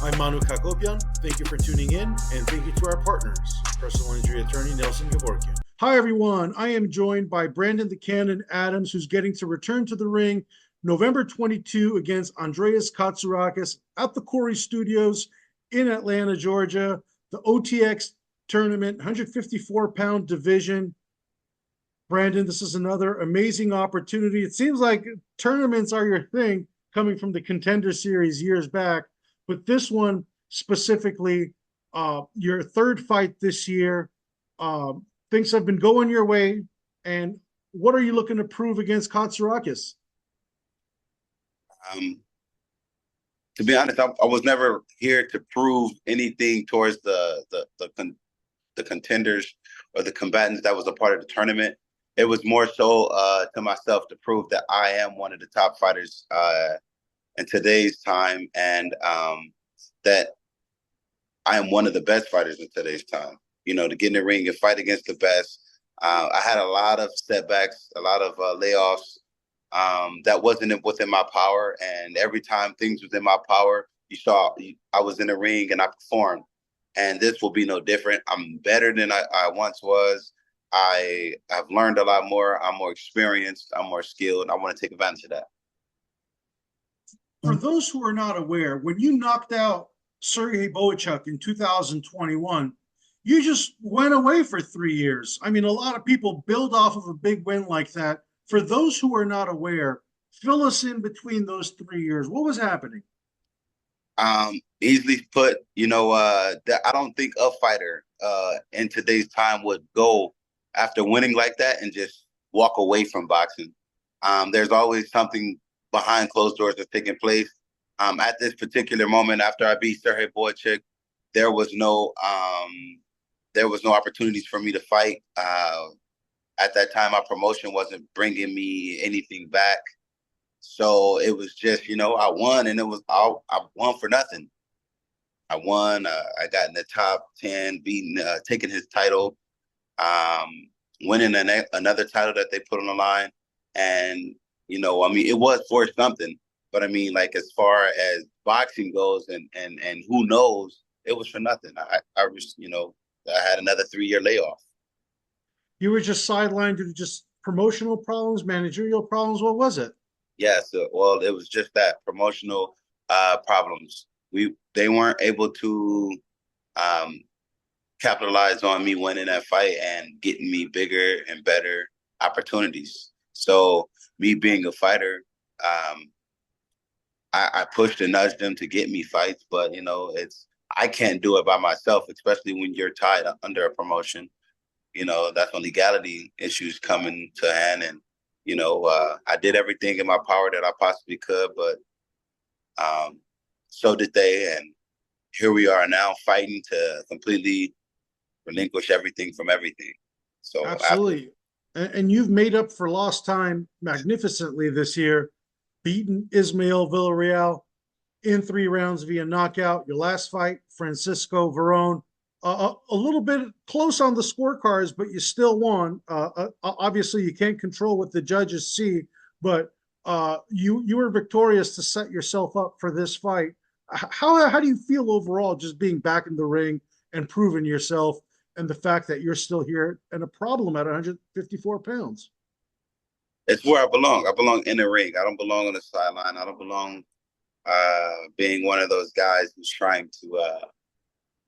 I'm Manouk Akopyan. Thank you for tuning in, and thank you to our partners, personal injury attorney Nelson Gavorkian. Hi, everyone. I am joined by Brandon the Cannon Adams, who's getting to return to the ring November 22 against Andreas Katsurakis at the Corey Studios in Atlanta, Georgia. The OTX tournament, 154-pound division. Brandon, this is another amazing opportunity. It seems like tournaments are your thing coming from the Contender Series years back. But this one specifically, your third fight this year, things have been going your way. And what are you looking to prove against Katsurakis? To be honest, I was never here to prove anything towards the contenders or the combatants that was a part of the tournament. It was more so to myself to prove that I am one of the top fighters in today's time, and that I am one of the best fighters in today's time. You know, to get in the ring and fight against the best. I had a lot of setbacks, a lot of layoffs that wasn't within my power. And every time things was in my power, I was in the ring and I performed. And this will be no different. I'm better than I once was. I have learned a lot more. I'm more experienced. I'm more skilled. I want to take advantage of that. For those who are not aware, when you knocked out Serhii Bohachuk in 2021, you just went away for 3 years. I mean, a lot of people build off of a big win like that. For those who are not aware, fill us in between those 3 years. What was happening? Easily put, that I don't think a fighter in today's time would go after winning like that and just walk away from boxing. There's always something behind closed doors that's taking place. At this particular moment, after I beat Serhii Bohachuk, there was no opportunities for me to fight. At that time, my promotion wasn't bringing me anything back. So it was just, I won, and I won for nothing. I won. I got in the top 10, taking his title, winning another title that they put on the line. And, it was for something. But, like, as far as boxing goes and who knows, it was for nothing. I was, I had another 3-year layoff. You were just sidelined due to just promotional problems, managerial problems. What was it? Yes, well, it was just that promotional problems. They weren't able to capitalize on me winning that fight and getting me bigger and better opportunities. So me being a fighter, I pushed and nudged them to get me fights, but I can't do it by myself, especially when you're tied under a promotion. That's when legality issues come into hand. And, I did everything in my power that I possibly could, but so did they. And here we are now fighting to completely relinquish everything from everything. So absolutely. And you've made up for lost time magnificently this year, beaten Ismael Villarreal in 3 rounds via knockout. Your last fight, Francisco Verón, a little bit close on the scorecards, but you still won. Obviously, you can't control what the judges see, but you were victorious to set yourself up for this fight. How do you feel overall, just being back in the ring and proving yourself, and the fact that you're still here and a problem at 154 pounds? It's where I belong. I belong in the ring. I don't belong on the sideline. I don't belong being one of those guys who's trying to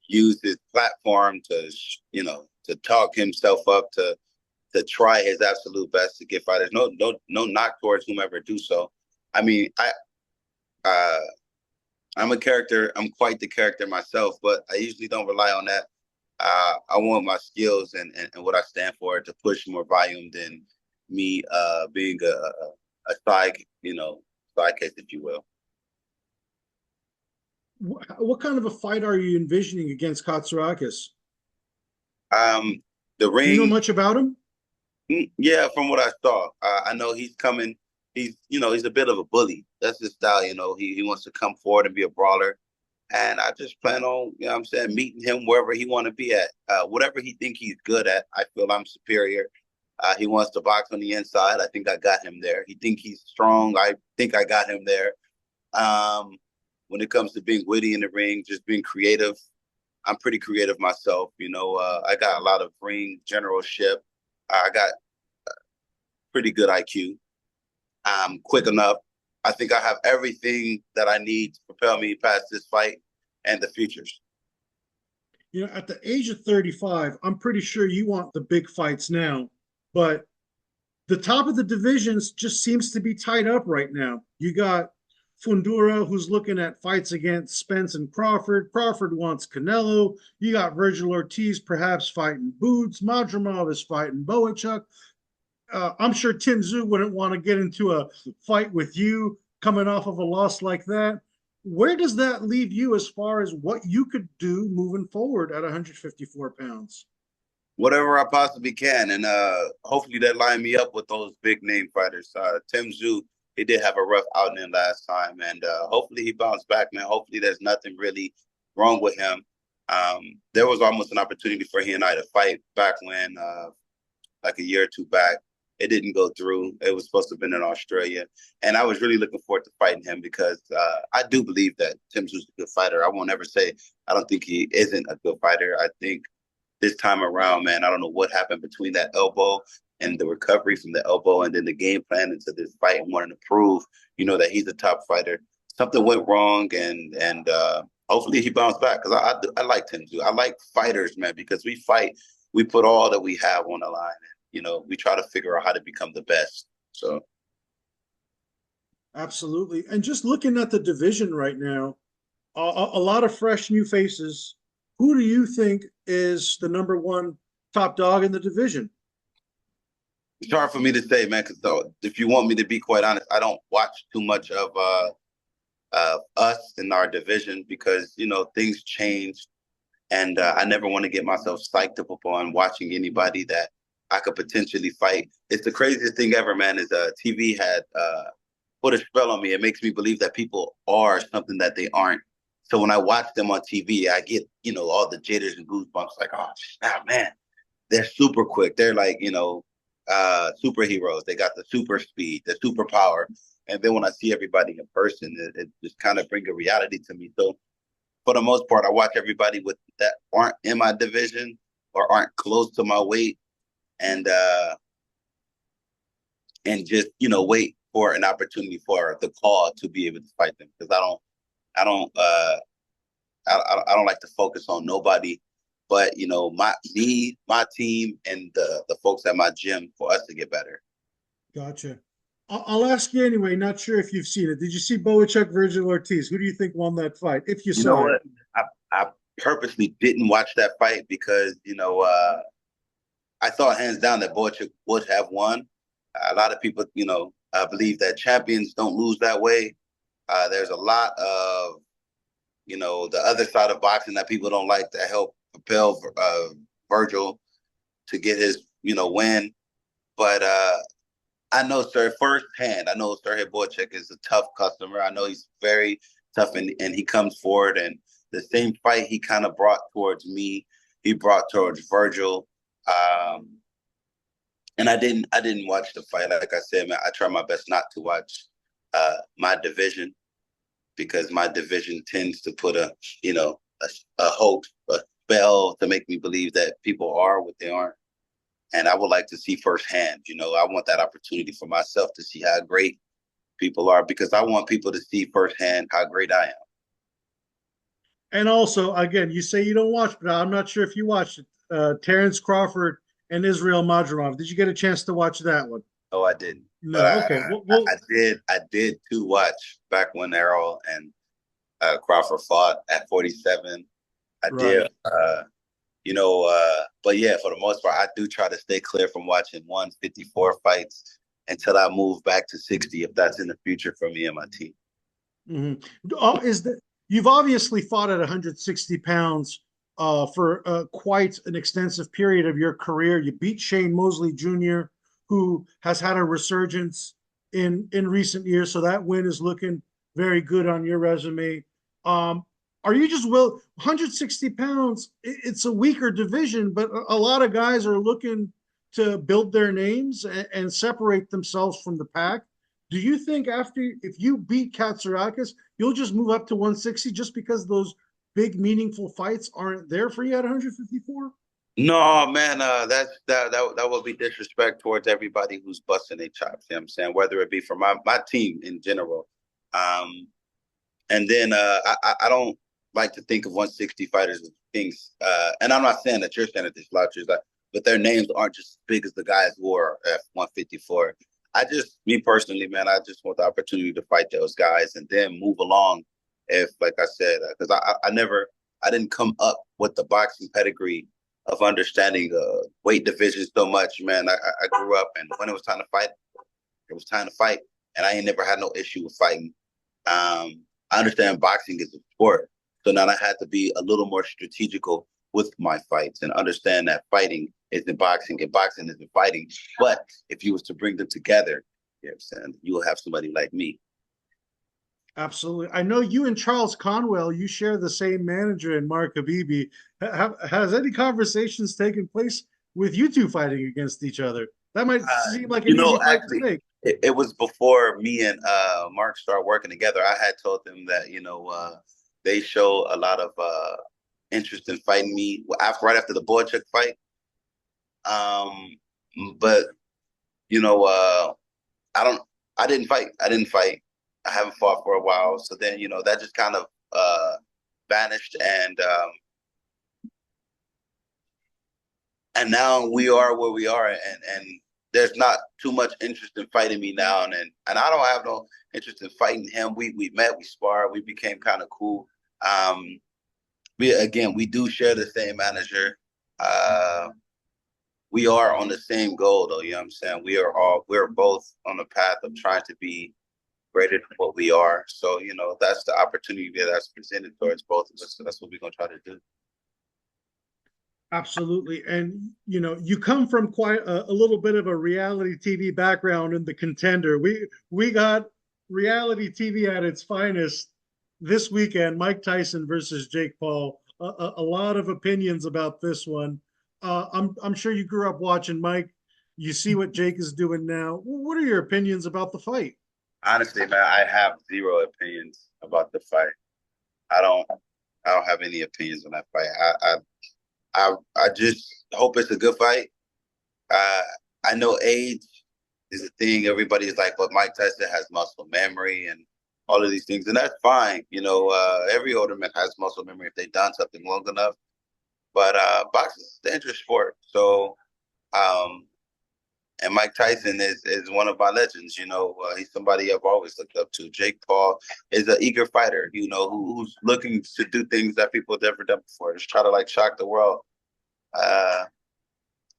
use his platform to talk himself up, to try his absolute best to get fighters. No knock towards whomever do so. I'm a character. I'm quite the character myself, but I usually don't rely on that. I want my skills and what I stand for to push more volume than me being a side case, if you will. What kind of a fight are you envisioning against Katsurakis? The ring. You know much about him? Yeah, from what I saw, I know he's coming. He's a bit of a bully. That's his style. He wants to come forward and be a brawler. And I just plan on, meeting him wherever he want to be at. Whatever he think he's good at, I feel I'm superior. He wants to box on the inside. I think I got him there. He think he's strong. I think I got him there. when it comes to being witty in the ring, just being creative. I'm pretty creative myself. I got a lot of ring generalship. I got pretty good IQ. I'm quick enough. I think I have everything that I need to propel me past this fight and the futures. At the age of 35, I'm pretty sure you want the big fights now, but the top of the divisions just seems to be tied up right now. You got Fundura, who's looking at fights against Spence and Crawford. Crawford wants Canelo. You got Virgil Ortiz perhaps fighting Boots. Madrimov is fighting Bohachuk. I'm sure Tim Tszyu wouldn't want to get into a fight with you coming off of a loss like that. Where does that leave you as far as what you could do moving forward at 154 pounds? Whatever I possibly can, and hopefully that line me up with those big name fighters. Tim Tszyu, he did have a rough outing last time, and hopefully he bounced back, man. Hopefully there's nothing really wrong with him. There was almost an opportunity for he and I to fight back when, like a year or two back. It didn't go through. It was supposed to have been in Australia. And I was really looking forward to fighting him because I do believe that Tim Tszyu's a good fighter. I won't ever say I don't think he isn't a good fighter. I think this time around, man, I don't know what happened between that elbow and the recovery from the elbow and then the game plan into this fight and wanting to prove, that he's a top fighter. Something went wrong, and hopefully he bounced back because I like Tim Tszyu. I like fighters, man, because we fight. We put all that we have on the line. We try to figure out how to become the best. So, absolutely. And just looking at the division right now, a lot of fresh new faces. Who do you think is the number one top dog in the division? it's hard for me to say, man, because if you want me to be quite honest, I don't watch too much of us in our division because, things change. And I never want to get myself psyched up on watching anybody that I could potentially fight. It's the craziest thing ever, man, is TV had put a spell on me. It makes me believe that people are something that they aren't. So when I watch them on TV, I get, all the jitters and goosebumps like, oh, snap, man, they're super quick. They're like, superheroes. They got the super speed, the super power. And then when I see everybody in person, it just kind of brings a reality to me. So for the most part, I watch everybody that aren't in my division or aren't close to my weight. And just wait for an opportunity for the call to be able to fight them because I don't like to focus on nobody, but my team and the folks at my gym for us to get better. Gotcha. I'll ask you anyway. Not sure if you've seen it. Did you see Bohachuk Virgil Ortiz? Who do you think won that fight? If you saw it, I purposely didn't watch that fight because I thought hands down that Bohachuk would have won. A lot of people, believe that champions don't lose that way. There's a lot of, the other side of boxing that people don't like that help propel Virgil to get his, win. But I know, firsthand, I know Serhii Bohachuk is a tough customer. I know he's very tough, and he comes forward. And the same fight he kind of brought towards me, he brought towards Virgil. And I didn't watch the fight. Like I said, man, I try my best not to watch my division because my division tends to put a hope, a spell to make me believe that people are what they aren't. And I would like to see firsthand, I want that opportunity for myself to see how great people are because I want people to see firsthand how great I am. and also, again, you say you don't watch, but I'm not sure if you watched it. Terrence Crawford and Israel Madrimov. Did you get a chance to watch that one? Oh, I didn't. No. But Okay. I did too watch back when Errol and Crawford fought at 47. I Right. did. But yeah, for the most part, I do try to stay clear from watching 154 fights until I move back to 60, if that's in the future for me and my team. Mm-hmm. You've obviously fought at 160 pounds for quite an extensive period of your career. You beat Shane Mosley Jr., who has had a resurgence in recent years. So that win is looking very good on your resume. Are you just 160 pounds? It's a weaker division, but a lot of guys are looking to build their names and separate themselves from the pack. Do you think if you beat Katsarakis, you'll just move up to 160 just because those big meaningful fights aren't there for you at 154? No, man, that would be disrespect towards everybody who's busting their chops. You know what I'm saying? Whether it be for my team in general. And then I don't like to think of 160 fighters as things. And I'm not saying that you're saying that they're slouchers, but their names aren't just as big as the guys who are at 154. Me personally, man, I just want the opportunity to fight those guys and then move along. If, like I said, because I didn't come up with the boxing pedigree of understanding weight divisions so much, man. I grew up, and when it was time to fight, it was time to fight, and I ain't never had no issue with fighting. I understand boxing is a sport, so now I had to be a little more strategical with my fights and understand that fighting isn't boxing and boxing isn't fighting. But if you was to bring them together, you know what I'm saying, you will have somebody like me. Absolutely. I know you and Charles Conwell, you share the same manager in Mark Habibi. Has any conversations taken place with you two fighting against each other? That might seem like an easy fight to Actually, make. it was before me and Mark started working together. I had told them that they show a lot of interest in fighting me right after the Bohachuk fight. Um, but you know, I don't. I didn't fight. I didn't fight. I haven't fought for a while. So then, that just kind of vanished, and now we are where we are, and there's not too much interest in fighting me now, and I don't have no interest in fighting him. We met, we sparred, we became kind of cool. We do share the same manager. We are on the same goal, though. You know what I'm saying? We're both on the path of trying to be greater than what we are. So, that's the opportunity that's presented towards both of us. So that's what we're going to try to do. Absolutely. And, you come from quite a little bit of a reality TV background in The Contender. We got reality TV at its finest this weekend, Mike Tyson versus Jake Paul. A lot of opinions about this one. I'm sure you grew up watching Mike. You see what Jake is doing now. What are your opinions about the fight? Honestly, man, I have zero opinions about the fight. I don't have any opinions on that fight. I just hope it's a good fight. I know age is a thing. Everybody's like, but Mike Tyson has muscle memory and all of these things, and that's fine. Every older man has muscle memory if they've done something long enough. But boxing is a dangerous sport. So, and Mike Tyson is one of my legends. He's somebody I've always looked up to. Jake Paul is an eager fighter, who's looking to do things that people have never done before. Just try to shock the world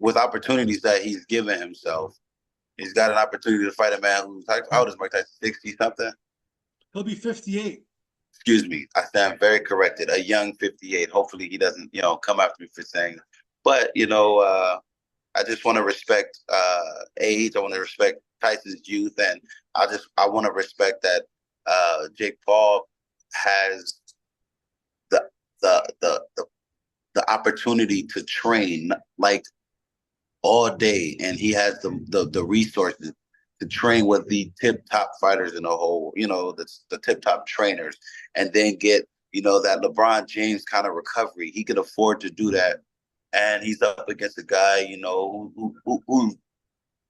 with opportunities that he's given himself. He's got an opportunity to fight a man who's, how old is Mike Tyson? 60 something? He'll be 58. Excuse me. I stand very corrected. A young 58. Hopefully he doesn't, come after me for saying. But, I just want to respect age. I want to respect Tyson's youth, and I want to respect that Jake Paul has the opportunity to train like all day, and he has the resources to train with the tip top fighters in the whole, the tip top trainers, and then get that LeBron James kind of recovery. He can afford to do that. And he's up against a guy, who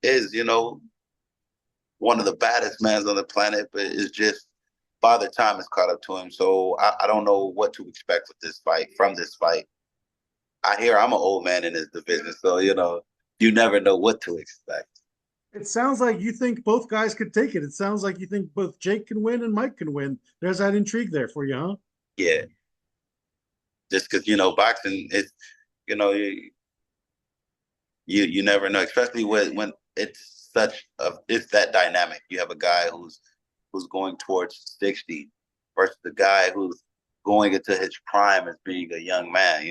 is, one of the baddest men on the planet, but is just Father Time has caught up to him. So I don't know what to expect with this fight, from this fight. I hear I'm an old man in this division, so, you never know what to expect. It sounds like you think both guys could take it. It sounds like you think both Jake can win and Mike can win. There's that intrigue there for you, huh? Yeah. Just because, boxing is, you know, you never know, especially when it's that dynamic. You have a guy who's going towards 60 versus the guy who's going into his prime as being a young man,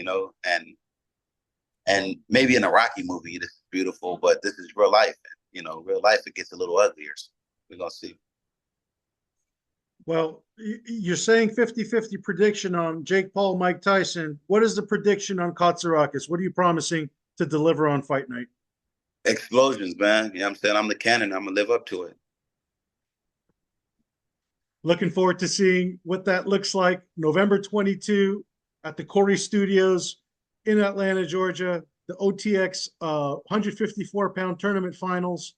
and maybe in a Rocky movie this is beautiful, but this is real life. Real life, it gets a little uglier. So we're gonna see. Well, you're saying 50-50 prediction on Jake Paul, Mike Tyson. What is the prediction on Katsarakis? What are you promising to deliver on fight night? Explosions, man. You know what I'm saying? I'm the cannon. I'm going to live up to it. Looking forward to seeing what that looks like. November 22 at the Corey Studios in Atlanta, Georgia, the OTX 154-pound tournament finals.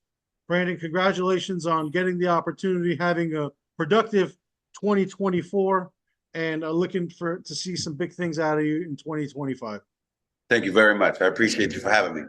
Brandon, congratulations on getting the opportunity, having a productive 2024, and looking to see some big things out of you in 2025. Thank you very much. I appreciate you for having me.